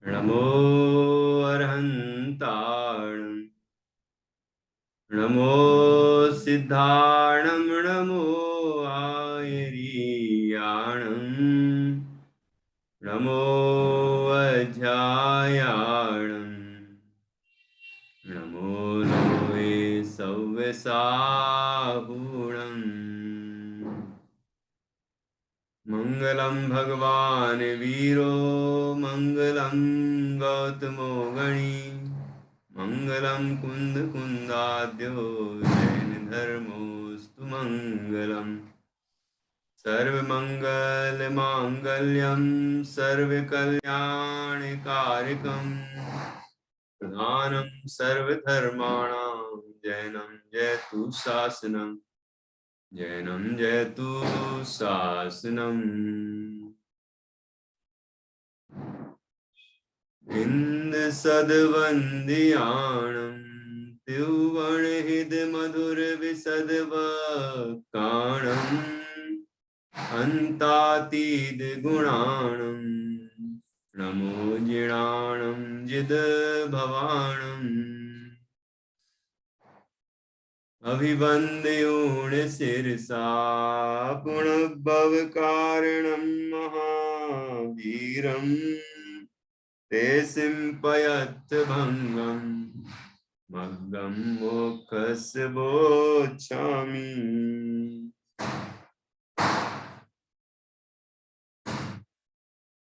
नमो अर्हन्ताण नमो सिद्धाणं नमो आयर्याणं नमो अध्यायाणं नमो लोये सव्यसाहुणम् मंगलम भगवान वीरो मंगलम गौतमो गणी मंगलम कुंद कुंदाद्यो जैन धर्मोस्तु मंगलम सर्वमंगल मांगल्यम सर्वकल्याणकारकम प्रधानम सर्वधर्माणां जैनम जयतु शासनम जैनम जयतु शासनम इंद सदवंदियाणं त्रिभुवनहित मधुर विशद वक्ताणं अन्तातीत गुणाणं नमो जिणाणं जिद भवाणम् अभिवंदयोन शिरसा पुनर्भव कारणं महावीरम् ते सिंपयत् भंगं मग्गं मोक्षस्य बोच्छामि।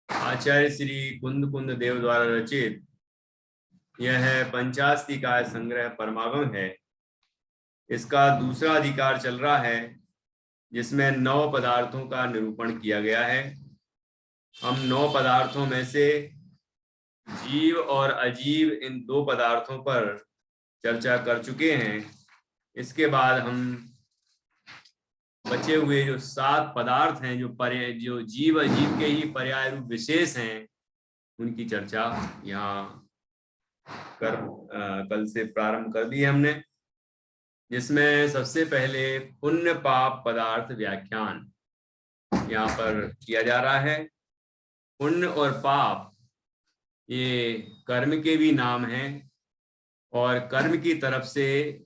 आचार्य श्री कुंद कुंद देव द्वारा रचित यह पंचास्तिकाय संग्रह परमागम है। इसका दूसरा अधिकार चल रहा है जिसमें 9 पदार्थों का निरूपण किया गया है। हम 9 पदार्थों में से जीव और अजीव इन 2 पदार्थों पर चर्चा कर चुके हैं। इसके बाद हम बचे हुए जो 7 पदार्थ हैं जो जीव अजीव के ही पर्याय रूप विशेष हैं, उनकी चर्चा यहाँ कल से प्रारंभ कर दी हमने, जिसमें सबसे पहले पुण्य पाप पदार्थ व्याख्यान यहाँ पर किया जा रहा है। पुण्य और पाप ये कर्म के भी नाम हैं और कर्म की तरफ से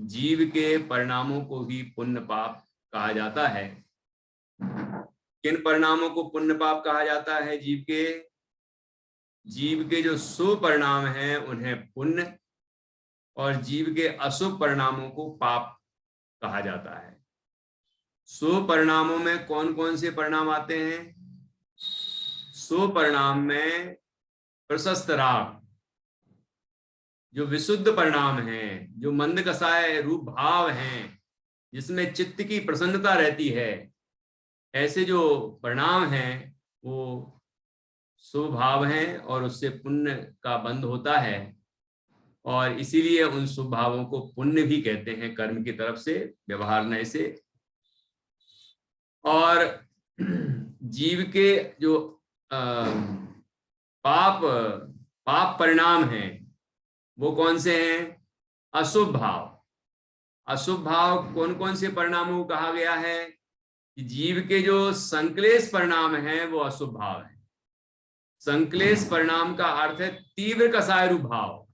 जीव के परिणामों को भी पुण्य पाप कहा जाता है। किन परिणामों को पुण्य पाप कहा जाता है? जीव के जो शुभ परिणाम हैं उन्हें पुण्य और जीव के अशुभ परिणामों को पाप कहा जाता है। शुभ परिणामों में कौन कौन से परिणाम आते हैं? शुभ परिणाम में प्रशस्त राग, जो विशुद्ध परिणाम हैं, जो मंद कसाय रूप भाव हैं, जिसमें चित्त की प्रसन्नता रहती है, ऐसे जो परिणाम हैं वो शुभ भाव हैं और उससे पुण्य का बंध होता है और इसीलिए उन शुभ भावों को पुण्य भी कहते हैं कर्म की तरफ से व्यवहारने से। और जीव के जो पाप परिणाम हैं वो कौन से हैं? अशुभ भाव। अशुभ भाव कौन कौन से परिणामों को कहा गया है कि जीव के जो संक्लेश परिणाम हैं वो अशुभ भाव है। संक्लेश परिणाम का अर्थ है तीव्र कसाय रूप भाव।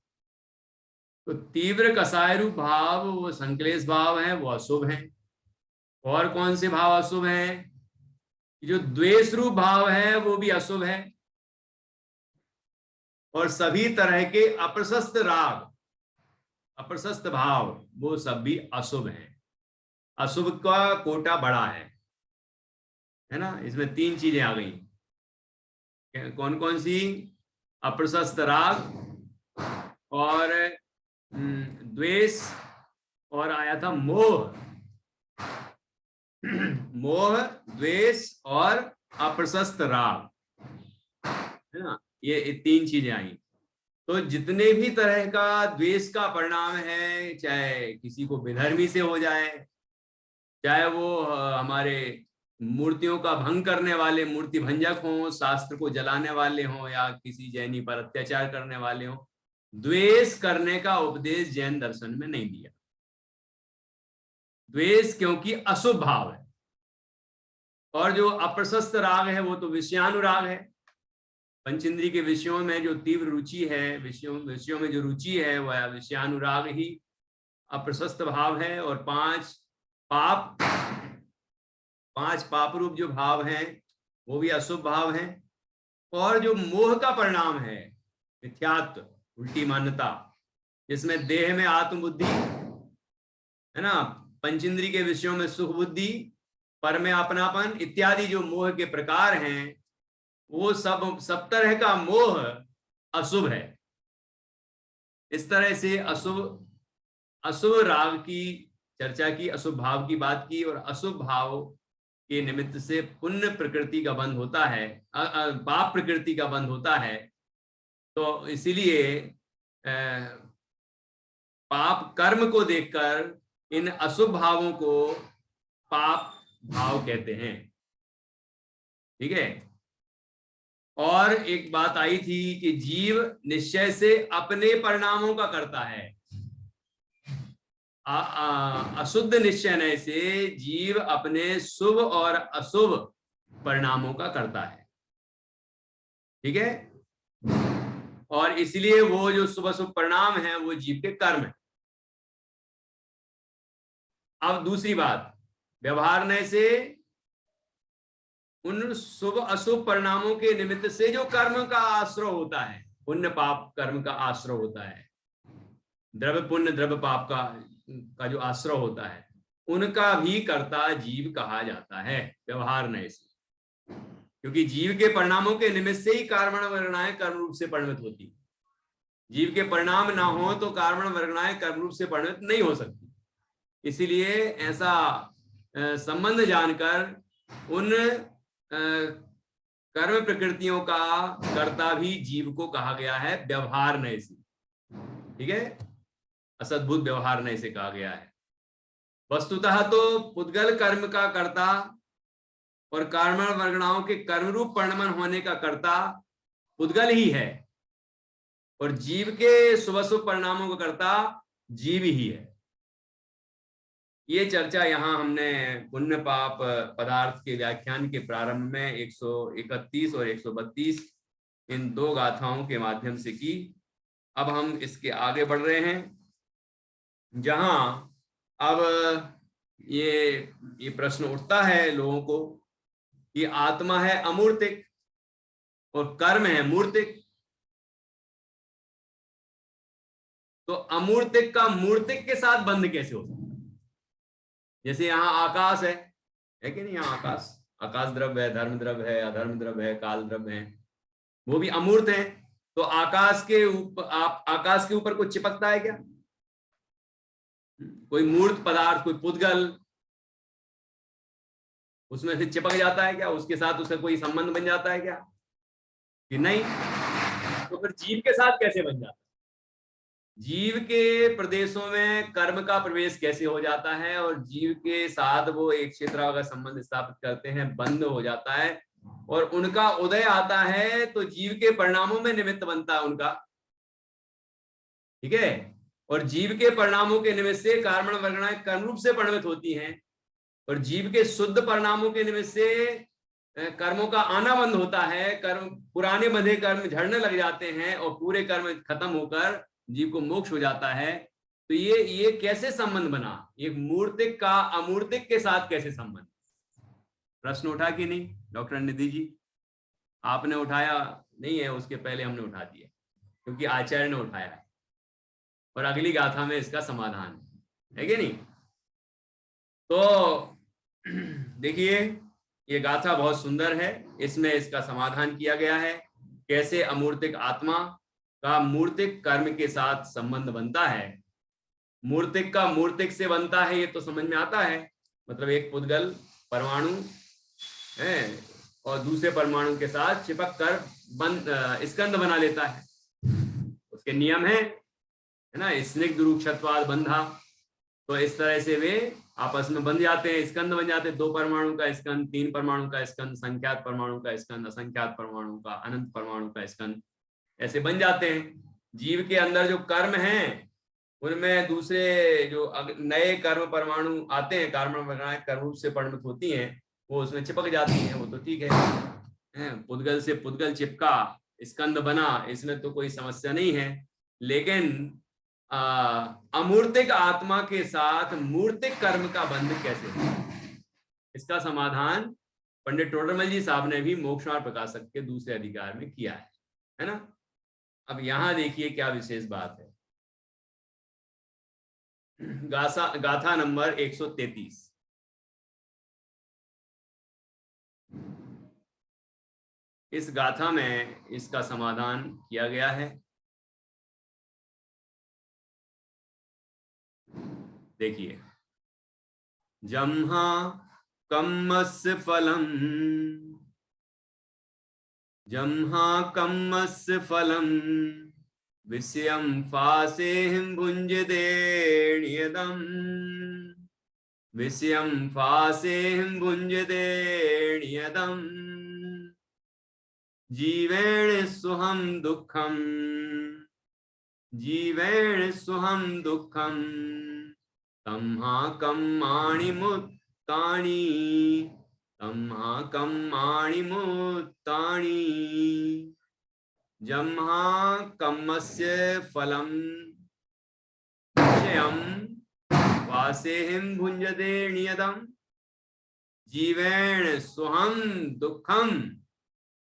तो तीव्र कसाय रूप भाव वो संक्लेश भाव है, वो अशुभ है। और कौन से भाव अशुभ हैं? जो द्वेष रूप भाव है वो भी अशुभ है। और सभी तरह के अप्रशस्त राग, अप्रशस्त भाव, वो सब भी अशुभ हैं। अशुभ का कोटा बड़ा है ना। इसमें 3 चीजें आ गई। कौन कौन सी? अप्रशस्त राग और द्वेष और आया था मोह। मोह, द्वेष और अप्रशस्त राग, है ना। ये 3 चीजें आई। तो जितने भी तरह का द्वेष का परिणाम है, चाहे किसी को विधर्मी से हो जाए, चाहे वो हमारे मूर्तियों का भंग करने वाले मूर्ति भंजक हों, शास्त्र को जलाने वाले हों, या किसी जैनी पर अत्याचार करने वाले हों, द्वेष करने का उपदेश जैन दर्शन में नहीं दिया। द्वेष क्योंकि अशुभ भाव है और जो अप्रशस्त राग है वो तो विषयानुराग है। पंचेंद्रिय के विषयों में जो तीव्र रुचि है, विषयों में जो रुचि है वह विषयानुराग ही अप्रशस्त भाव है। और पांच पाप रूप जो भाव हैं वो भी अशुभ भाव हैं। और जो मोह का परिणाम है, मिथ्यात्व, उल्टी मान्यता, जिसमें देह में आत्मबुद्धि है ना, पंचेंद्रिय के विषयों में सुख बुद्धि, पर में अपनापन इत्यादि जो मोह के प्रकार हैं, वो सब तरह का मोह अशुभ है। इस तरह से अशुभ राग की चर्चा की, अशुभ भाव की बात की, और अशुभ भाव के निमित्त से पुण्य प्रकृति का बंध होता है, पाप प्रकृति का बंध होता है। तो इसीलिए पाप कर्म को देखकर इन अशुभ भावों को पाप भाव कहते हैं। ठीक है। और एक बात आई थी कि जीव निश्चय से अपने परिणामों का करता है। अशुद्ध निश्चय से जीव अपने शुभ और अशुभ परिणामों का करता है। ठीक है। और इसलिए वो जो शुभ अशुभ परिणाम है वो जीव के कर्म है। अब दूसरी बात, व्यवहार से उन शुभ अशुभ परिणामों के निमित्त से जो कर्म का आश्रय होता है, पुण्य पाप कर्म का आश्रय होता है, द्रव्य पुण्य द्रव्य पाप का जो आश्रय होता है, उनका भी कर्ता जीव कहा जाता है व्यवहार से। क्योंकि जीव के परिणामों के निमित्त से ही कार्मण वर्गणाएं कर्म रूप से परिणत होती। जीव के परिणाम ना हो तो कार्मण वर्गणाएं कर्म रूप से परिणत नहीं हो सकती। इसीलिए ऐसा संबंध जानकर उन कर्म प्रकृतियों का कर्ता भी जीव को कहा गया है व्यवहार से। ठीक है, असद्भुत व्यवहार से कहा गया है। वस्तुतः तो पुद्गल कर्म का कर्ता और कार्मण वर्गणाओं के कर्म रूप परिणमन होने का कर्ता पुद्गल ही है, और जीव के शुभ शुभ परिणामों का कर्ता जीव ही है। ये चर्चा यहाँ हमने पुण्य पाप पदार्थ के व्याख्यान के प्रारंभ में 131 और 132 इन दो गाथाओं के माध्यम से की। अब हम इसके आगे बढ़ रहे हैं, जहां अब ये प्रश्न उठता है लोगों को कि आत्मा है अमूर्तिक और कर्म है मूर्तिक। तो अमूर्तिक का मूर्तिक के साथ बंध कैसे हो सकता है? जैसे यहाँ आकाश है कि नहीं? यहाँ आकाश द्रव्य है, धर्म द्रव्य है, अधर्म द्रव्य है, काल द्रव्य है, वो भी अमूर्त है। तो आकाश के ऊपर कुछ चिपकता है क्या? कोई मूर्त पदार्थ, कोई पुद्गल उसमें से चिपक जाता है क्या? उसके साथ उसका कोई संबंध बन जाता है क्या? कि नहीं। तो फिर जीव के साथ कैसे बन जाता है? जीव के प्रदेशों में कर्म का प्रवेश कैसे हो जाता है और जीव के साथ वो एक क्षेत्र का संबंध स्थापित करते हैं, बंद हो जाता है और उनका उदय आता है तो जीव के परिणामों में निमित्त बनता है उनका। ठीक है। और जीव के परिणामों के निमित्त से कार्मण वर्गणाएं कर्म रूप से परिणमित होती हैं, और जीव के शुद्ध परिणामों के निमित्त से कर्मों का आना बंद होता है। कर्म, पुराने बंधे कर्म झड़ने लग जाते हैं और पूरे कर्म खत्म होकर जीव को मोक्ष हो जाता है। तो ये कैसे संबंध बना? एक मूर्तिक का अमूर्तिक के साथ कैसे संबंध? प्रश्न उठा कि नहीं डॉक्टर निधि जी? आपने उठाया नहीं है, उसके पहले हमने उठा दिया क्योंकि आचार्य ने उठाया है, और अगली गाथा में इसका समाधान है कि नहीं? तो देखिए, ये गाथा बहुत सुंदर है, इसमें इसका समाधान किया गया है कैसे अमूर्तिक आत्मा का मूर्तिक कर्म के साथ संबंध बनता है। मूर्तिक का मूर्तिक से बनता है, ये तो समझ में आता है। मतलब एक पुद्गल परमाणु है और दूसरे परमाणु के साथ चिपक कर स्कंद बना लेता है, उसके नियम है ना, स्निग्ध रूक्षत्वाद बंधा। तो इस तरह से वे आपस में बन जाते हैं, स्कंद बन जाते हैं। 2 परमाणु का स्कंद, 3 परमाणु का स्कंद, संख्यात परमाणु का स्कंद, असंख्यात परमाणु का, अनंत परमाणु का स्कंद, ऐसे बन जाते हैं। जीव के अंदर जो कर्म हैं उनमें दूसरे जो नए कर्म परमाणु आते हैं, कार्बन वर्गणाएं कर्म रूप से परिणत होती हैं, वो उसमें चिपक जाती है, वो तो ठीक है। पुद्गल से पुद्गल चिपका, स्कंद बना, इसमें तो कोई समस्या नहीं है। लेकिन अमूर्तिक आत्मा के साथ मूर्तिक कर्म का बंध कैसे है? इसका समाधान पंडित टोडरमल जी साहब ने भी मोक्ष मार्ग प्रकाशक के दूसरे अधिकार में किया है ना। अब यहां देखिए क्या विशेष बात है। गाथा नंबर 133। इस गाथा में इसका समाधान किया गया है। देखिए, जम्हा कम्मस्य फलम, जम्हा कम्मस्य फलम विषयं फासेहिं भुञ्जते नियतम्, विषयं फासेहिं भुञ्जते नियतम्, जीवेण सुहं दुःखम्, जीवेण सुहं दुःखम्, तम्हा कम्माणि मुत्तानि, तम्हा कम्माणि मुत्तानि, जम्हा कम्मस्य फलं विषयं वासेहिं भुञ्जते नियतम्, जीवेण सुहं दुःखं,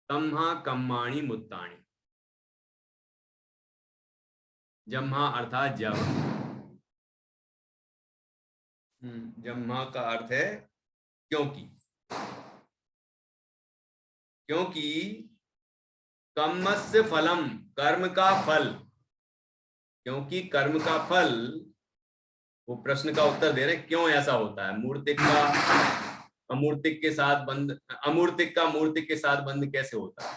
तम्हा कम्माणि मुत्तानि। जम्हा अर्थात जब, जम्हा का अर्थ है क्योंकि, क्योंकि कर्मस्य फलम, कर्म का फल, क्योंकि कर्म का फल, वो प्रश्न का उत्तर दे रहे क्यों ऐसा होता है। मूर्तिक का अमूर्तिक के साथ बंध, अमूर्तिक का मूर्तिक के साथ बंध कैसे होता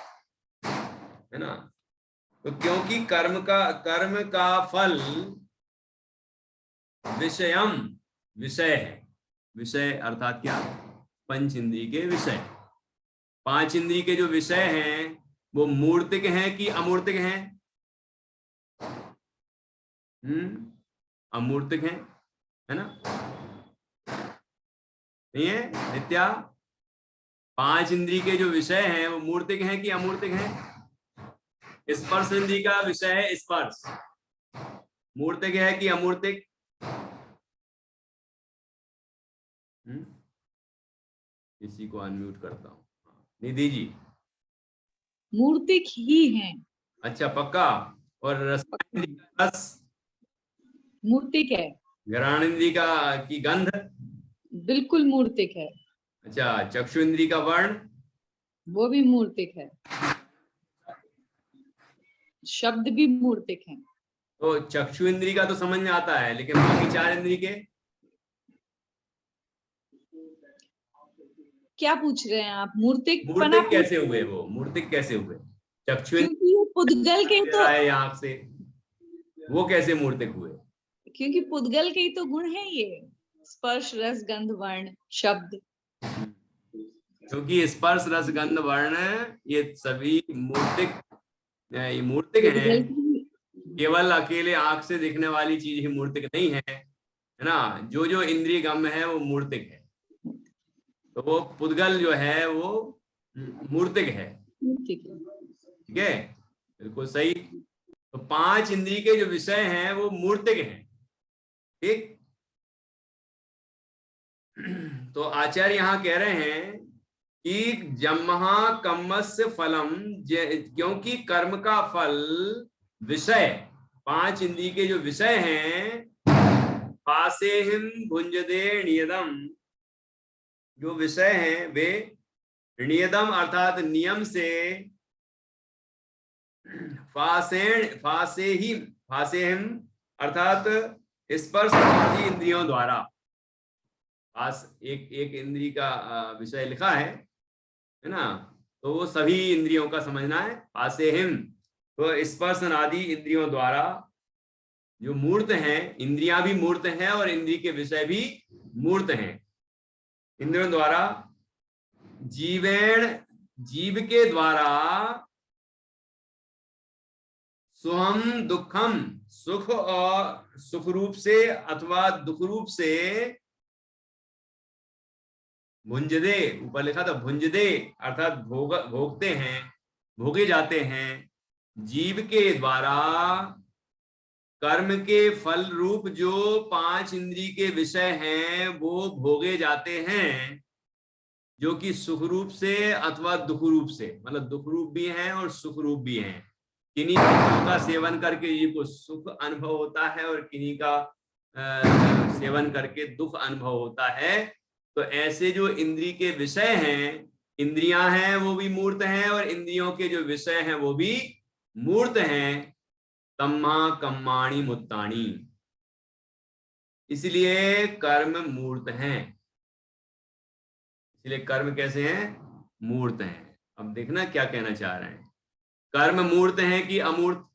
है ना। तो क्योंकि कर्म का फल विषयम, विषय है। विषय अर्थात क्या? पंच इंद्रिय के विषय। पांच इंद्रिय के जो विषय हैं वो मूर्तिक हैं कि अमूर्तिक हैं? अमूर्तिक हैं, है ना? नहीं है नित्या? पांच इंद्रिय के जो विषय हैं वो मूर्तिक हैं कि अमूर्तिक हैं? स्पर्श इंद्रिय का विषय है स्पर्श, मूर्तिक है कि अमूर्तिक? किसी को अनम्यूट करता हूँ। निधि जी, मूर्तिक ही हैं। अच्छा, पक्का? और रस मूर्तिक है। घ्राण इंद्रिय का की गंध बिल्कुल मूर्तिक है। अच्छा, चक्षु इंद्रिय का वर्ण वो भी मूर्तिक है। शब्द भी मूर्तिक है। तो चक्षु इंद्रिय का तो समझ में आता है, लेकिन बाकी चार इंद्रिय के क्या पूछ रहे हैं आप? मूर्तिक मूर्तिक कैसे हुए? वो मूर्तिक कैसे हुए? चक्षु क्योंकि ये पुद्गल के तो आंख से, वो कैसे मूर्तिक हुए? क्योंकि पुद्गल के ही तो गुण है ये, स्पर्श रस गंध वर्ण शब्द। क्योंकि स्पर्श रस गंध वर्ण ये सभी मूर्तिक, ये मूर्तिक है। केवल अकेले आंख से दिखने वाली चीज ही मूर्तिक नहीं है ना। जो जो इंद्रिय गम्य है वो मूर्तिक है। तो वो पुद्गल जो है वो मूर्तिक है। ठीक है, बिल्कुल सही। तो पांच इंद्रिय के जो विषय हैं वो मूर्तिक हैं। ठीक, तो आचार्य यहां कह रहे हैं कि जम्हा कम्मस्य फलम, क्योंकि कर्म का फल विषय, पांच इंद्रिय के जो विषय हैं, फासेहिम भुंजदे नियतम, जो विषय हैं वे नियतम अर्थात नियम से, फासेहिम अर्थात स्पर्श आदि इंद्रियों द्वारा। एक इंद्रिय का विषय लिखा है ना, तो वो सभी इंद्रियों का समझना है। फासेहिम तो स्पर्श आदि इंद्रियों द्वारा जो मूर्त हैं, इंद्रियां भी मूर्त हैं और इंद्रिय के विषय भी मूर्त हैं। इंद्रियों द्वारा जीवेण, जीव के द्वारा सुहम दुखम, सुख और सुख रूप से अथवा दुख रूप से भुंजदे, ऊपर लिखा था भुंजदे, अर्थात भोगते हैं, भोगे जाते हैं, जीव के द्वारा कर्म के फल रूप जो 5 इंद्रिय के विषय हैं वो भोगे जाते हैं, जो कि सुख रूप से अथवा दुख रूप से, मतलब दुख रूप भी हैं और सुख रूप भी हैं। किन्हीं फलों का सेवन करके जीव को सुख अनुभव होता है और किन्हीं का सेवन करके दुख अनुभव होता है। तो ऐसे जो इंद्रिय के विषय हैं, इंद्रियां हैं वो भी मूर्त हैं और इंद्रियों के जो विषय हैं वो भी मूर्त हैं। तम्मा कम्माणि मुत्ताणि, इसलिए कर्म मूर्त हैं। इसलिए कर्म कैसे हैं? मूर्त हैं। अब देखना क्या कहना चाह रहे हैं, कर्म मूर्त हैं कि अमूर्त।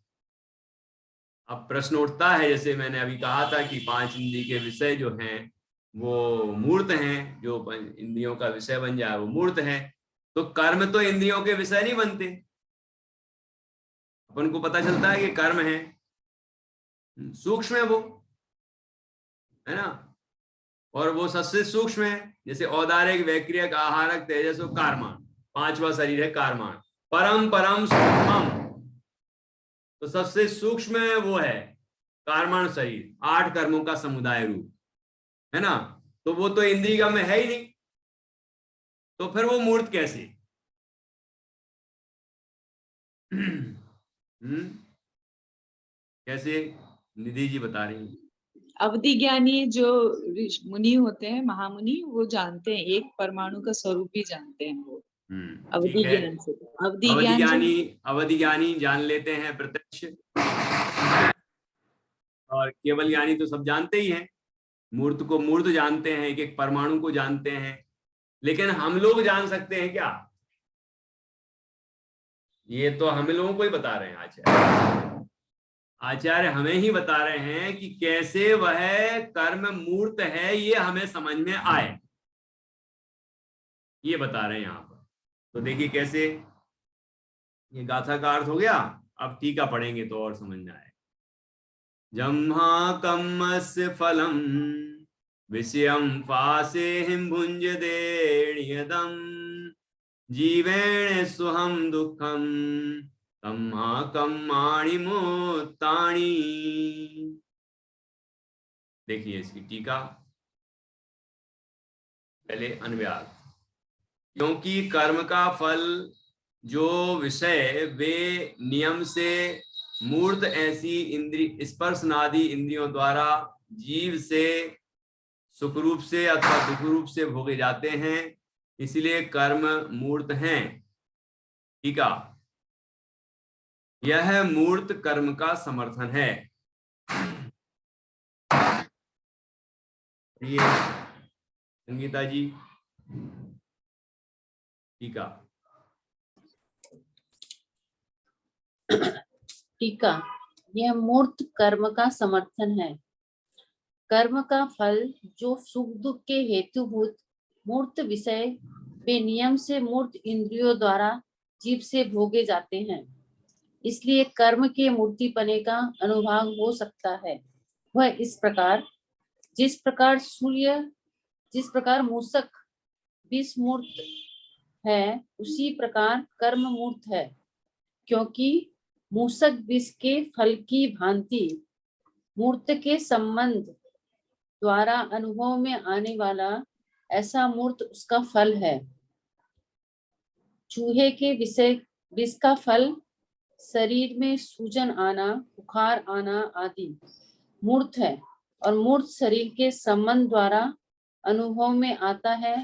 अब प्रश्न उठता है, जैसे मैंने अभी कहा था कि 5 इंद्रिय के विषय जो हैं वो मूर्त हैं, जो इंद्रियों का विषय बन जाए वो मूर्त है। तो कर्म तो इंद्रियों के विषय नहीं बनते। अपन को पता चलता है कि कर्म है, सूक्ष्म है वो, है ना, और वो सबसे सूक्ष्म है। जैसे औदारिक, वैक्रियक, आहारक, तेजस, कारमान, 5वां शरीर है कारमान। परम परम सूक्ष्मम, तो सबसे सूक्ष्म वो है कारमान शरीर, 8 कर्मों का समुदाय रूप, है ना। तो वो तो इंद्रिय में है ही नहीं, तो फिर वो मूर्त कैसे? कैसे? निधि जी बता रही हैं। अवधि ज्ञानी जो मुनि होते हैं, महामुनि, वो जानते हैं, एक परमाणु का स्वरूप भी जानते हैं वो ठीक अवधि है। ज्ञान से। अवधि ज्ञान जो अवधि ज्ञानी जान लेते हैं प्रत्यक्ष, और केवल ज्ञानी तो सब जानते ही हैं, मूर्त को मूर्त जानते हैं, एक एक परमाणु को जानते हैं। लेकिन हम लोग जान सकते हैं क्या? ये तो हम लोगों को ही बता रहे हैं आचार्य। आचार्य हमें ही बता रहे हैं कि कैसे वह कर्म मूर्त है, ये हमें समझ में आए, ये बता रहे हैं यहाँ पर। तो देखिए कैसे, ये गाथा का अर्थ हो गया। अब टीका पढ़ेंगे तो और समझ में आए। जम्हा कम्मस्य फलम विषयं फासेहिं भुञ्जते जीवेण सुहम दुखम तम्हा कम्माणि मुत्ताणि। देखिए इसकी टीका, पहले अन्वयार्थ। क्योंकि कर्म का फल जो विषय वे नियम से मूर्त ऐसी इंद्रिय स्पर्शनादि इंद्रियों द्वारा जीव से सुख रूप से अथवा दुख रूप से भोगे जाते हैं, इसलिए कर्म मूर्त हैं। ठीक है, यह मूर्त कर्म का समर्थन है। ये संगीता जी टीका। टीका, यह मूर्त कर्म का समर्थन है। कर्म का फल जो सुख दुख के हेतुभूत मूर्त विषय वे नियम से मूर्त इंद्रियों द्वारा जीव से भोगे जाते हैं, इसलिए कर्म के मूर्तिपने का अनुभाग हो सकता है। वह इस प्रकार, जिस प्रकार सूर्य, जिस प्रकार मूषक विष मूर्त है, उसी प्रकार कर्म मूर्त है, क्योंकि मूषक विष के फल की भांति मूर्त के संबंध द्वारा अनुभव में आने वाला ऐसा मूर्त उसका फल है। चूहे के विषय विष का फल शरीर में सूजन आना, बुखार आना आदि मूर्त है, और मूर्त शरीर के संबंध द्वारा अनुभव में आता है,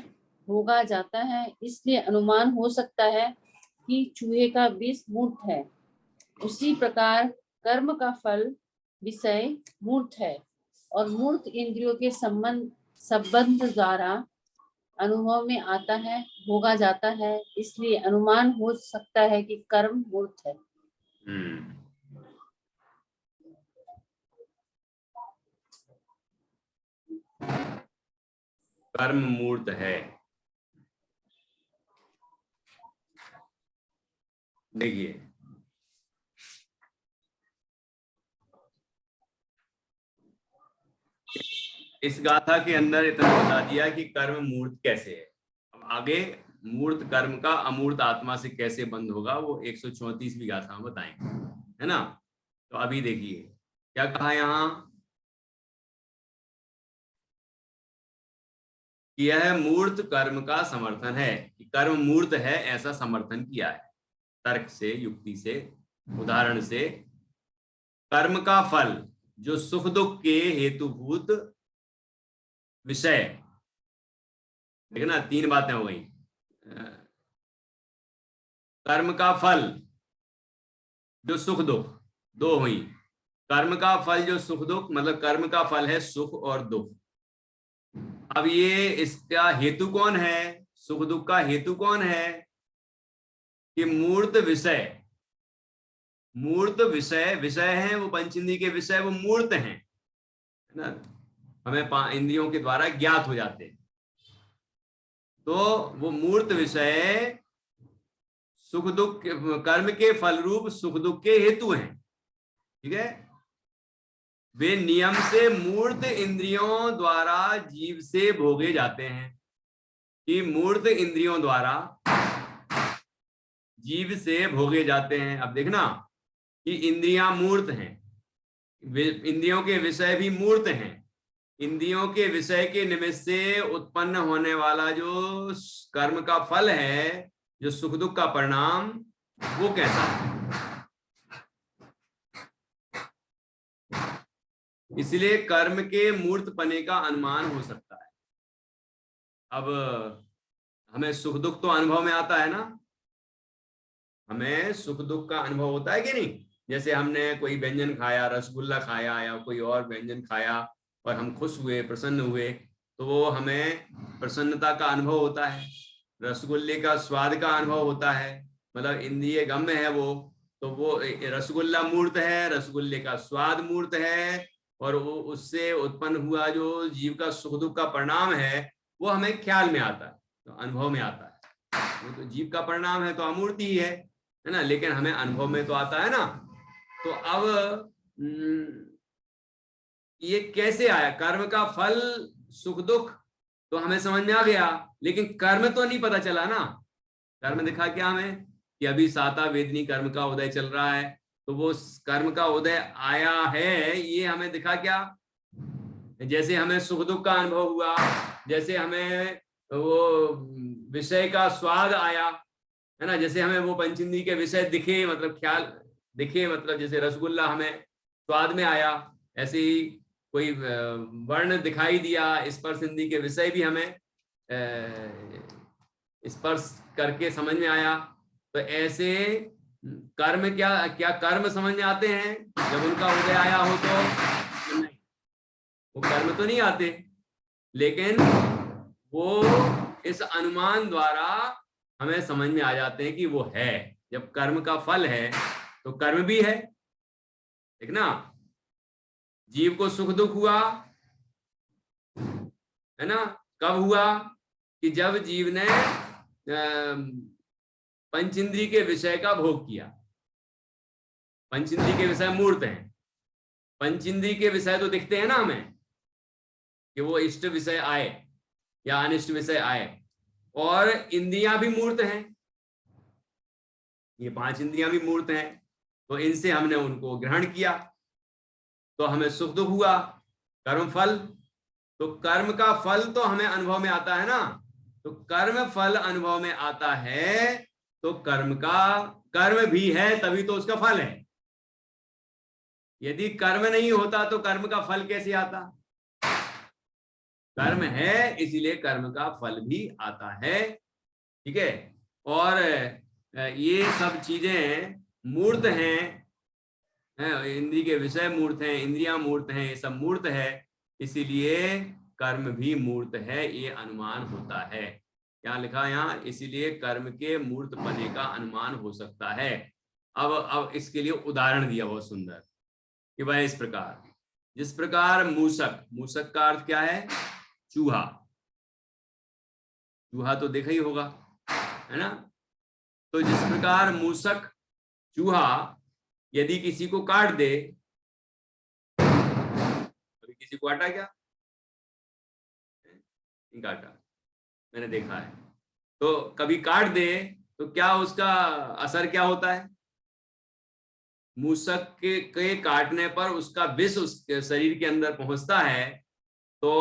भोगा जाता है, इसलिए अनुमान हो सकता है कि चूहे का विष मूर्त है। उसी प्रकार कर्म का फल विषय मूर्त है और मूर्त इंद्रियों के संबंध द्वारा अनुभव में आता है, भोगा जाता है, इसलिए अनुमान हो सकता है कि कर्म मूर्त है। कर्म मूर्त है। देखिए इस गाथा के अंदर इतना बता दिया कि कर्म मूर्त कैसे है। आगे मूर्त कर्म का अमूर्त आत्मा से कैसे बंद होगा वो 134वीं गाथा में बताएंगे, है ना। तो अभी देखिए क्या कहा यहाँ, कि यह मूर्त कर्म का समर्थन है, कि कर्म मूर्त है ऐसा समर्थन किया है तर्क से, युक्ति से, उदाहरण से। कर्म का फल जो सुख दुख के हेतुभूत विषय, देखना 3 बातें हो गई। कर्म का फल जो सुख दुख, 2 हुई। कर्म का फल जो सुख दुख, मतलब कर्म का फल है सुख और दुख। अब ये इसका हेतु कौन है, सुख दुख का हेतु कौन है, कि मूर्त विषय, मूर्त विषय, विषय हैं वो पंचेंद्रिय के विषय, वो मूर्त हैं, है ना, हमें इंद्रियों के द्वारा ज्ञात हो जाते हैं। तो वो मूर्त विषय सुख दुख, कर्म के फल रूप सुख दुख के हेतु हैं, ठीक है। वे नियम से मूर्त इंद्रियों द्वारा जीव से भोगे जाते हैं, कि मूर्त इंद्रियों द्वारा जीव से भोगे जाते हैं। अब देखना कि इंद्रियां मूर्त हैं, इंद्रियों के विषय भी मूर्त हैं। इंद्रियों के विषय के निमित्त से उत्पन्न होने वाला जो कर्म का फल है, जो सुख दुख का परिणाम, वो कैसा है। इसलिए कर्म के मूर्त पने का अनुमान हो सकता है। अब हमें सुख दुख तो अनुभव में आता है ना, हमें सुख दुख का अनुभव होता है कि नहीं। जैसे हमने कोई व्यंजन खाया, रसगुल्ला खाया या कोई और व्यंजन खाया और हम खुश हुए, प्रसन्न हुए, तो वो हमें प्रसन्नता का अनुभव होता है। रसगुल्ले का स्वाद का अनुभव होता है, मतलब इंद्रिय गम्य है वो, तो वो रसगुल्ला मूर्त है, रसगुल्ले का स्वाद मूर्त है, और वो उससे उत्पन्न हुआ जो जीव का सुख दुख का परिणाम है वो हमें ख्याल में आता है, तो अनुभव में आता है। वो तो जीव का परिणाम है तो अमूर्ति ही है ना, लेकिन हमें अनुभव में तो आता है ना। तो अब ये कैसे आया, कर्म का फल सुख दुख तो हमें समझ में आ गया, लेकिन कर्म तो नहीं पता चला ना। कर्म दिखा क्या हमें, कि अभी साता वेदनी कर्म का उदय चल रहा है, तो वो कर्म का उदय आया है, ये हमें दिखा क्या। जैसे हमें सुख दुख का अनुभव हुआ, जैसे हमें वो विषय का स्वाद आया, है ना, जैसे हमें वो पंचेंद्रिय के विषय दिखे, मतलब ख्याल दिखे, मतलब जैसे रसगुल्ला हमें स्वाद में आया, ऐसे ही कोई वर्ण दिखाई दिया, स्पर्श इंद्रिय के विषय भी हमें स्पर्श करके समझ में आया। तो ऐसे कर्म, क्या कर्म समझ में आते हैं जब उनका उदय आया हो, तो नहीं, वो कर्म तो नहीं आते, लेकिन वो इस अनुमान द्वारा हमें समझ में आ जाते हैं कि वो है। जब कर्म का फल है तो कर्म भी है, ठीक ना। जीव को सुख दुख हुआ, है ना, कब हुआ, कि जब जीव ने पंचेंद्रिय के विषय का भोग किया। पंचेंद्रिय के विषय मूर्त हैं, पंचेंद्रिय के विषय तो दिखते हैं ना हमें, कि वो इष्ट विषय आए या अनिष्ट विषय आए, और इंद्रियां भी मूर्त हैं, ये 5 इंद्रियां भी मूर्त हैं, तो इनसे हमने उनको ग्रहण किया, तो हमें सुख दुख हुआ, कर्म फल। तो कर्म का फल तो हमें अनुभव में आता है ना, तो कर्म फल अनुभव में आता है, तो कर्म भी है तभी तो उसका फल है। यदि कर्म नहीं होता तो कर्म का फल कैसे आता। कर्म है इसलिए कर्म का फल भी आता है, ठीक है। और ये सब चीजें मूर्त हैं, इंद्रिय के विषय मूर्त हैं, इंद्रियां मूर्त हैं, ये सब मूर्त है, इसीलिए कर्म भी मूर्त है, ये अनुमान होता है। क्या लिखा यहाँ, इसीलिए कर्म के मूर्त पने का अनुमान हो सकता है। अब इसके लिए उदाहरण दिया बहुत सुंदर, कि वह इस प्रकार, जिस प्रकार मूसक, मूसक का अर्थ क्या है, चूहा, चूहा तो देखा ही होगा, है ना। तो जिस प्रकार मूसक, चूहा यदि किसी को काट दे, अभी किसी को काटा क्या, नहीं काटा, मैंने देखा है, तो कभी काट दे तो क्या उसका असर क्या होता है? मूसक के काटने पर उसका विष उसके शरीर के अंदर पहुंचता है तो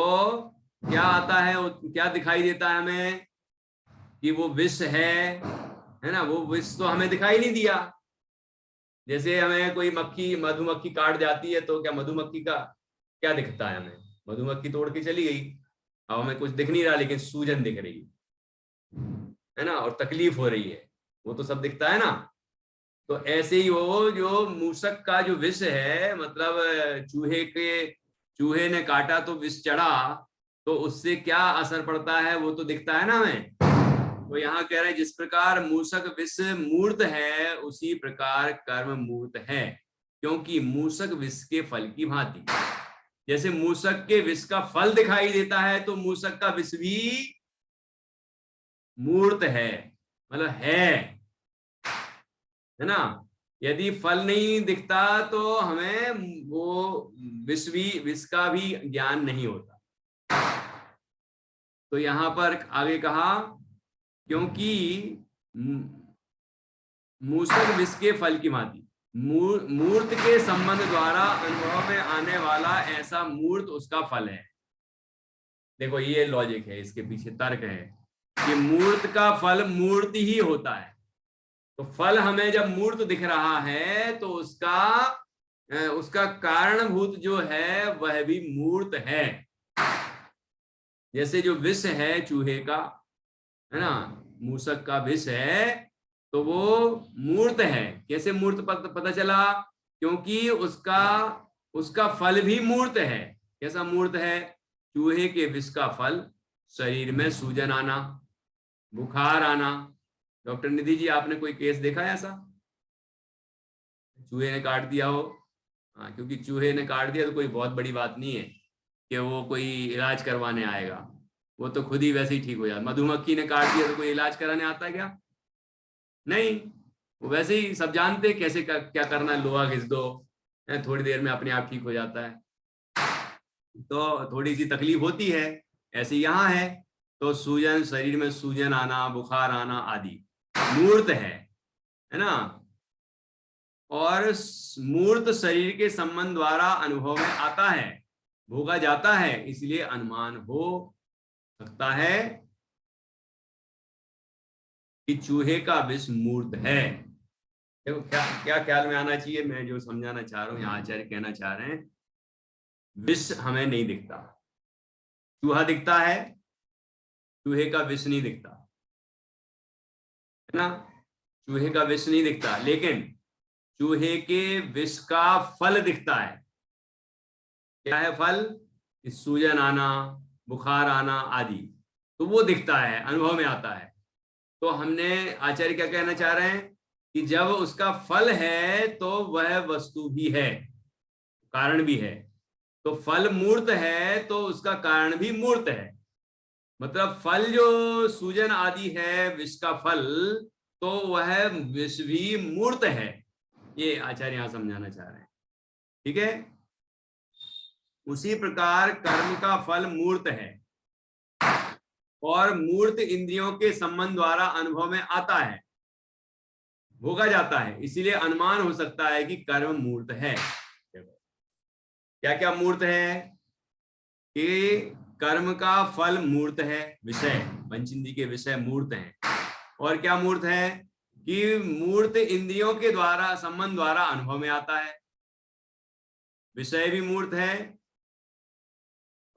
क्या आता है, क्या दिखाई देता है हमें कि वो विष है ना? वो विष तो हमें दिखाई नहीं दिया। जैसे हमें कोई मक्खी, मधुमक्खी काट जाती है तो क्या मधुमक्खी का क्या दिखता है हमें? मधुमक्खी तोड़ के चली गई, अब हमें कुछ दिख नहीं रहा, लेकिन सूजन दिख रही है ना, और तकलीफ हो रही है, वो तो सब दिखता है ना। तो ऐसे ही वो जो मूसक का जो विष है, मतलब चूहे ने काटा तो विष चढ़ा, तो उससे क्या असर पड़ता है वो तो दिखता है ना हमें। तो यहाँ कह रहे हैं जिस प्रकार मूसक विष मूर्त है उसी प्रकार कर्म मूर्त है, क्योंकि मूसक विष के फल की भांति। जैसे मूसक के विष का फल दिखाई देता है तो मूसक का विष भी मूर्त है, मतलब है ना। यदि फल नहीं दिखता तो हमें वो विष का भी ज्ञान नहीं होता। तो यहां पर आगे कहा क्योंकि मूसक विष के फल की भांति मूर्त के संबंध द्वारा अनुभव में आने वाला ऐसा मूर्त उसका फल है। देखो ये लॉजिक है, इसके पीछे तर्क है कि मूर्त का फल मूर्त ही होता है। तो फल हमें जब मूर्त दिख रहा है तो उसका कारणभूत जो है वह भी मूर्त है। जैसे जो विष है चूहे का, है ना, मूसक का विष है तो वो मूर्त है। कैसे मूर्त पता चला? क्योंकि उसका फल भी मूर्त है। कैसा मूर्त है? चूहे के विष का फल शरीर में सूजन आना, बुखार आना। डॉक्टर निधि जी, आपने कोई केस देखा है ऐसा चूहे ने काट दिया हो? हाँ, क्योंकि चूहे ने काट दिया तो कोई बहुत बड़ी बात नहीं है कि वो कोई इलाज करवाने आएगा, वो तो खुद ही वैसे ही ठीक हो जाता। मधुमक्खी ने काट दिया तो कोई इलाज कराने आता है क्या? नहीं, वो वैसे ही सब जानते हैं कैसे क्या करना है, लोहा घिस दो, थोड़ी देर में अपने आप ठीक हो जाता है। तो थोड़ी सी तकलीफ होती है, ऐसे यहाँ है। तो सूजन, शरीर में सूजन आना, बुखार आना आदि मूर्त है ना। और मूर्त शरीर के संबंध द्वारा अनुभव में आता है, भोगा जाता है, इसलिए अनुमान हो सकता है कि चूहे का विष मूर्त है। देखो क्या ख्याल में आना चाहिए, मैं जो समझाना चाह रहा हूँ यहाँ आचार्य कहना चाह रहे हैं, विष हमें नहीं दिखता, चूहा दिखता है, चूहे का विष नहीं दिखता, है ना। चूहे का विष नहीं दिखता, लेकिन चूहे के विष का फल दिखता है। क्या है फल? सूजन आना, बुखार आना आदि, तो वो दिखता है, अनुभव में आता है। तो हमने आचार्य क्या कहना चाह रहे हैं कि जब उसका फल है तो वह वस्तु भी है, कारण भी है। तो फल मूर्त है तो उसका कारण भी मूर्त है। मतलब फल जो सूजन आदि है, विष का फल, तो वह विष भी मूर्त है। ये आचार्य यहां समझाना चाह रहे हैं, ठीक है। उसी प्रकार कर्म का फल मूर्त है और मूर्त इंद्रियों के संबंध द्वारा अनुभव में आता है, भोगा जाता है, इसीलिए अनुमान हो सकता है कि कर्म मूर्त है। क्या क्या मूर्त है? कि कर्म का फल मूर्त है, विषय, पंचेंद्रिय के विषय मूर्त हैं। और क्या मूर्त है? कि मूर्त इंद्रियों के द्वारा, संबंध द्वारा अनुभव में आता है, विषय भी मूर्त है,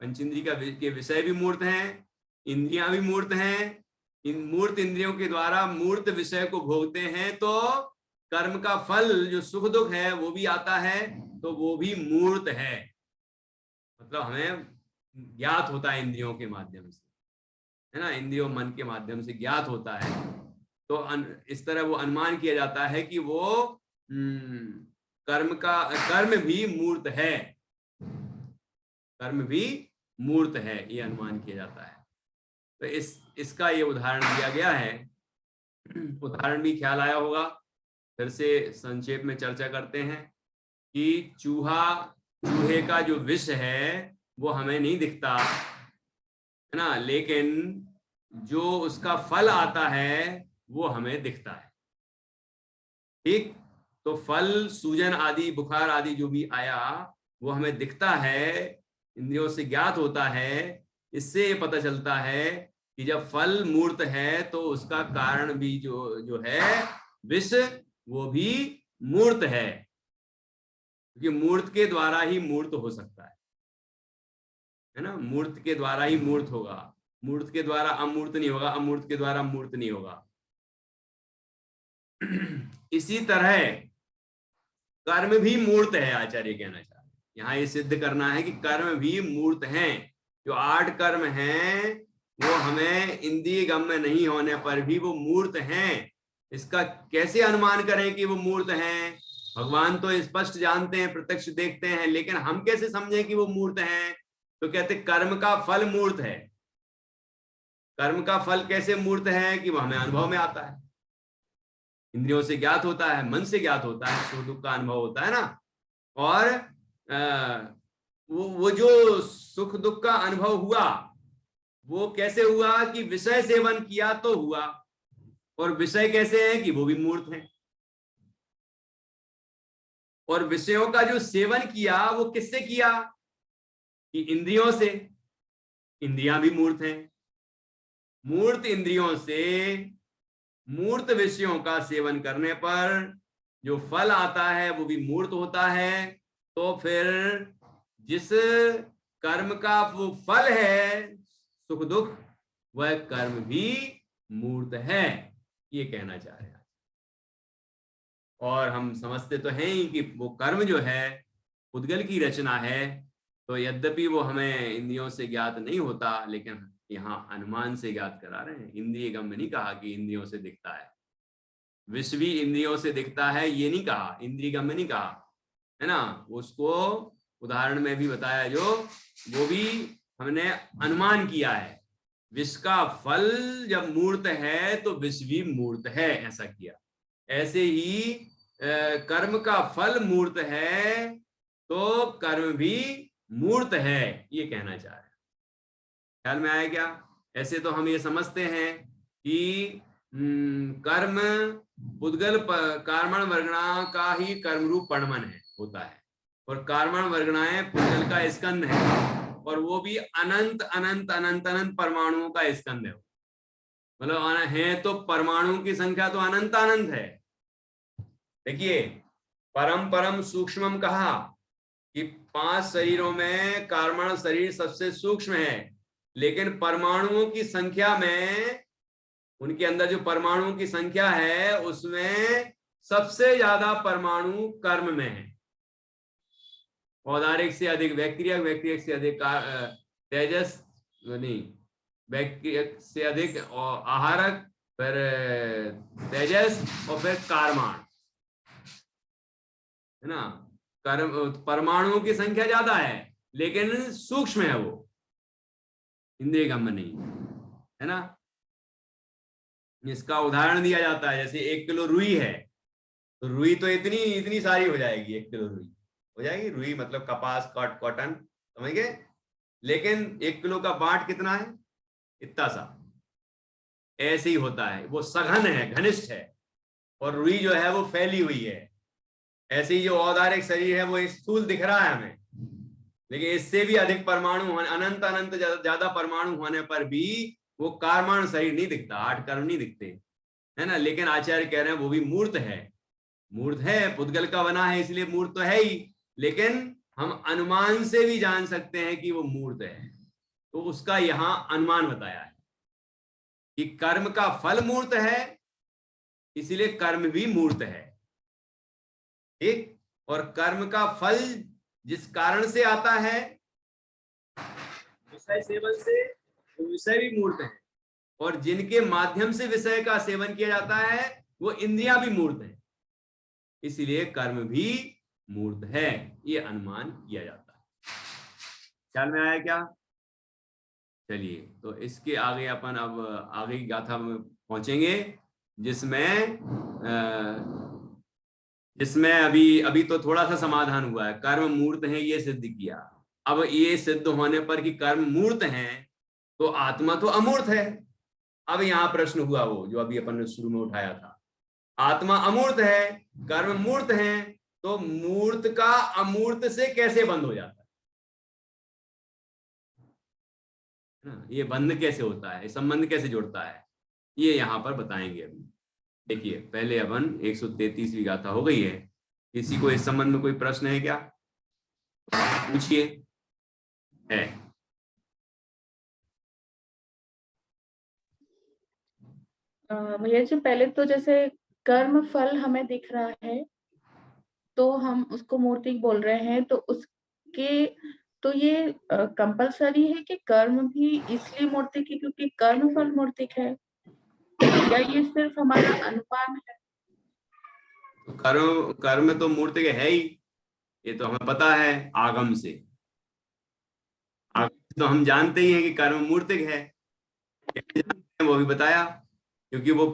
पंचेंद्रिय के विषय भी मूर्त हैं, इंद्रियां भी मूर्त हैं। इन मूर्त इंद्रियों के द्वारा मूर्त विषय को भोगते हैं, तो कर्म का फल जो सुख दुख है वो भी आता है, तो वो भी मूर्त है। मतलब हमें ज्ञात होता है इंद्रियों के माध्यम से, है ना, इंद्रियों मन के माध्यम से ज्ञात होता है। तो इस तरह वो अनुमान किया जाता है कि वो कर्म भी मूर्त है, कर्म भी मूर्त है, ये अनुमान किया जाता है। तो इसका ये उदाहरण दिया गया है। उदाहरण भी ख्याल आया होगा, फिर से संक्षेप में चर्चा करते हैं कि चूहे का जो विष है वो हमें नहीं दिखता, है ना, लेकिन जो उसका फल आता है वो हमें दिखता है। ठीक, तो फल, सूजन आदि, बुखार आदि जो भी आया वो हमें दिखता है, इंद्रियों से ज्ञात होता है। इससे ये पता चलता है कि जब फल मूर्त है तो उसका कारण भी जो है विष, वो भी मूर्त है, क्योंकि मूर्त के द्वारा ही मूर्त हो सकता है ना। मूर्त के द्वारा ही मूर्त होगा, मूर्त के द्वारा अमूर्त नहीं होगा, अमूर्त के द्वारा मूर्त नहीं होगा। इसी तरह कर्म भी मूर्त है, आचार्य कहना चाह रहे हैं। यहाँ ये सिद्ध करना है कि कर्म भी मूर्त हैं। जो 8 कर्म हैं वो हमें इंद्रिय गम्य नहीं होने पर भी वो मूर्त हैं। इसका कैसे अनुमान करें कि वो मूर्त हैं? भगवान तो स्पष्ट जानते हैं, प्रत्यक्ष देखते हैं, लेकिन हम कैसे समझें कि वो मूर्त हैं? तो कहते कर्म का फल मूर्त है। कर्म का फल कैसे मूर्त है? कि वो हमें अनुभव में आता है, इंद्रियों से ज्ञात होता है, मन से ज्ञात होता है, सुख दुख का अनुभव होता है ना। और वो जो सुख दुख का अनुभव हुआ वो कैसे हुआ? कि विषय सेवन किया तो हुआ। और विषय कैसे हैं? कि वो भी मूर्त हैं। और विषयों का जो सेवन किया वो किससे किया? कि इंद्रियों से। इंद्रियां भी मूर्त हैं। मूर्त इंद्रियों से मूर्त विषयों का सेवन करने पर जो फल आता है वो भी मूर्त होता है। तो फिर जिस कर्म का वो फल है सुख दुख, वह कर्म भी मूर्त है, ये कहना चाह रहे हैं। और हम समझते तो हैं ही कि वो कर्म जो है पुद्गल की रचना है, तो यद्यपि वो हमें इंद्रियों से ज्ञात नहीं होता, लेकिन यहाँ अनुमान से ज्ञात करा रहे हैं। इंद्रिय गम्य नहीं कहा कि इंद्रियों से दिखता है, विश्व भी इंद्रियों से दिखता है ये नहीं कहा, इंद्रिय गम्य नहीं कहा, है ना। उसको उदाहरण में भी बताया, जो वो भी हमने अनुमान किया है। विष का फल जब मूर्त है तो विष भी मूर्त है, ऐसा किया। ऐसे ही कर्म का फल मूर्त है तो कर्म भी मूर्त है, ये कहना चाह रहे हैं। ख्याल में आया क्या? ऐसे तो हम ये समझते हैं कि कर्म पुद्गल कर्मण वर्गणा का ही कर्म रूप पर्णमन है, होता है, और कर्मण वर्गणाएं पुद्गल का स्कंद है, और वो भी अनंत अनंत अनंत अनंत परमाणुओं का स्कंद है। मतलब है तो परमाणुओं की संख्या तो अनंत अनंत है। देखिए, परम परम सूक्ष्मम कहा कि 5 शरीरों में कर्मण शरीर सबसे सूक्ष्म है, लेकिन परमाणुओं की संख्या में, उनके अंदर जो परमाणुओं की संख्या है उसमें सबसे ज्यादा परमाणु कर्म में है। औदारिक से अधिक व्यक्तिरिक, व्यक्तिरिक से अधिक तेजस, नहीं, व्यक्तिरिक से अधिक और आहारक, फिर तेजस, और फिर कारमान, है ना। कर्म परमाणुओं की संख्या ज्यादा है लेकिन सूक्ष्म है, वो इंद्रिय गम्य नहीं, है ना। इसका उदाहरण दिया जाता है, जैसे 1 किलो रुई है, तो रुई तो इतनी इतनी सारी हो जाएगी, 1 किलो रुई हो जाएगी। रुई मतलब कपास, कॉटन, समझ गए। लेकिन 1 किलो का बाट कितना है? इतना सा। ऐसे ही होता है, वो सघन है, घनिष्ठ है, और रुई जो है वो फैली हुई है। ऐसे ही जो औदारिक शरीर है वो स्थूल दिख रहा है हमें, लेकिन इससे भी अधिक परमाणु होने, अनंत अनंत ज्यादा परमाणु होने पर भी वो कर्मण शरीर नहीं दिखता, 8 कर्म नहीं दिखते, है ना। लेकिन आचार्य कह रहे हैं वो भी मूर्त है। मूर्त है, पुद्गल का बना है इसलिए मूर्त तो है ही, लेकिन हम अनुमान से भी जान सकते हैं कि वो मूर्त है। तो उसका यहाँ अनुमान बताया है कि कर्म का फल मूर्त है, इसीलिए कर्म भी मूर्त है। ठीक, और कर्म का फल जिस कारण से आता है, विषय सेवन से, वो विषय भी मूर्त है, और जिनके माध्यम से विषय का सेवन किया जाता है वो इंद्रियां भी मूर्त है, इसलिए कर्म भी मूर्त है, ये अनुमान किया जाता है। ख्याल में आया क्या? चलिए, तो इसके आगे अपन अब आगे की गाथा में पहुंचेंगे, जिसमें अभी तो थोड़ा सा समाधान हुआ है। कर्म मूर्त है ये सिद्ध किया। अब ये सिद्ध होने पर कि कर्म मूर्त हैं तो आत्मा तो अमूर्त है, अब यहाँ प्रश्न हुआ वो जो अभी अपन ने शुरू में उठाया था, आत्मा अमूर्त है, कर्म मूर्त है, तो मूर्त का अमूर्त से कैसे बंध हो जाता है ना, ये बंध कैसे होता है, संबंध कैसे जुड़ता है, ये यहाँ पर बताएंगे अभी। देखिए पहले अपन 133वीं गाथा हो गई है, किसी को इस संबंध में कोई प्रश्न है क्या, पूछिए। है भैया जी, पहले तो जैसे कर्म फल हमें दिख रहा है तो हम उसको मूर्ति बोल रहे हैं, तो उसके तो ये कंपलसरी है कि कर्म भी इसलिए मूर्तिक है क्योंकि कर्म फल मूर्तिक है, या ये सिर्फ हमारा अनुमान है? कर्म, कर्म तो मूर्तिक है ही, ये तो हमें पता है आगम से, आगम से तो हम जानते ही हैं कि कर्म मूर्तिक है, वो भी बताया, क्योंकि वो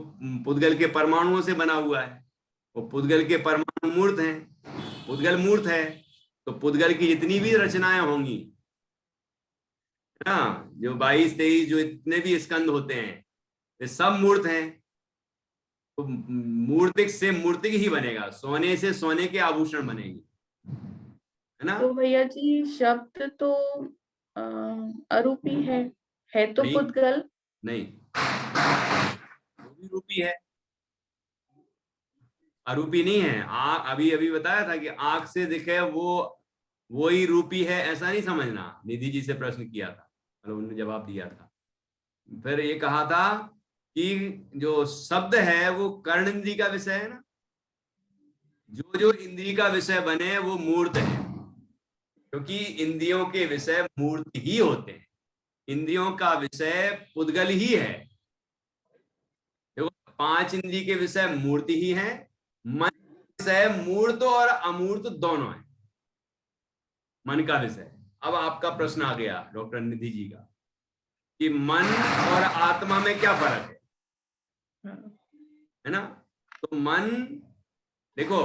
पुद्गल के परमाणुओं से बना हुआ है, वो पुद्गल के परमाणु मूर्त हैं, पुद्गल मूर्त है, तो पुद्गल की जितनी भी रचनाएं होंगी ना, जो 22-23 जो इतने भी स्कंद होते हैं, ये सब मूर्त हैं, तो मूर्तिक से मूर्तिक ही बनेगा, सोने से सोने के आभूषण बनेंगे, है ना। तो भैया जी शब्द तो अरूपी है तो नहीं, पुद्गल नहीं, वो भी रूपी है, अरूपी नहीं है। आँख अभी अभी बताया था कि आंख से दिखे वो ही रूपी है, ऐसा नहीं समझना। निधि जी से प्रश्न किया था, मतलब उन्होंने जवाब दिया था, फिर ये कहा था कि जो शब्द है वो कर्ण इंद्री का विषय है ना, जो जो इंद्री का विषय बने वो मूर्त है, क्योंकि इंद्रियों के विषय मूर्त ही होते हैं, इंद्रियों का विषय पुद्गल ही है। देखो 5 इंद्री के विषय मूर्ति ही है, मन विषय मूर्त और अमूर्त दोनों है, मन का विषय। अब आपका प्रश्न आ गया डॉक्टर निधि जी का कि मन और आत्मा में क्या फर्क है ना। तो मन, देखो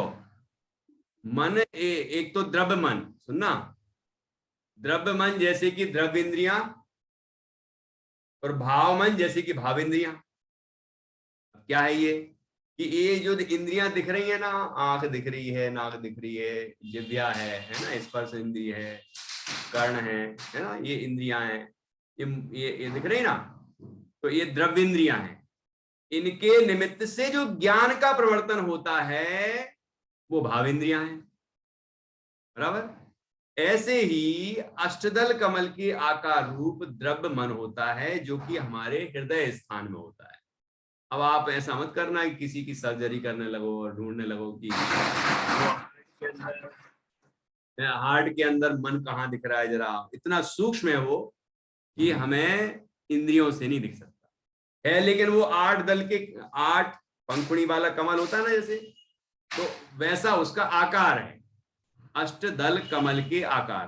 मन एक तो द्रव्य मन, सुनना, द्रव्य मन जैसे कि द्रव्य इंद्रियां, और भाव मन जैसे कि भाव इंद्रियां। क्या है ये कि ये जो इंद्रियां दिख रही है ना, आंख दिख रही है, नाक दिख रही है, जिह्वा है ना, स्पर्श इंद्रिय है, कर्ण है ना, ये इंद्रियां हैं, ये दिख रही ना, तो ये द्रव्य इंद्रियां हैं, इनके निमित्त से जो ज्ञान का प्रवर्तन होता है वो भाव इंद्रियां हैं, बराबर। ऐसे ही अष्टदल कमल के आकार रूप द्रव्य मन होता है, जो कि हमारे हृदय स्थान में होता है। अब आप ऐसा मत करना कि किसी की सर्जरी करने लगो और ढूंढने लगो कि हार्ट के अंदर मन कहाँ दिख रहा है, जरा इतना सूक्ष्म है वो कि हमें इंद्रियों से नहीं दिख सकता है। लेकिन वो 8 दल के 8 पंखुड़ी वाला कमल होता है ना जैसे, तो वैसा उसका आकार है, अष्टदल कमल के आकार।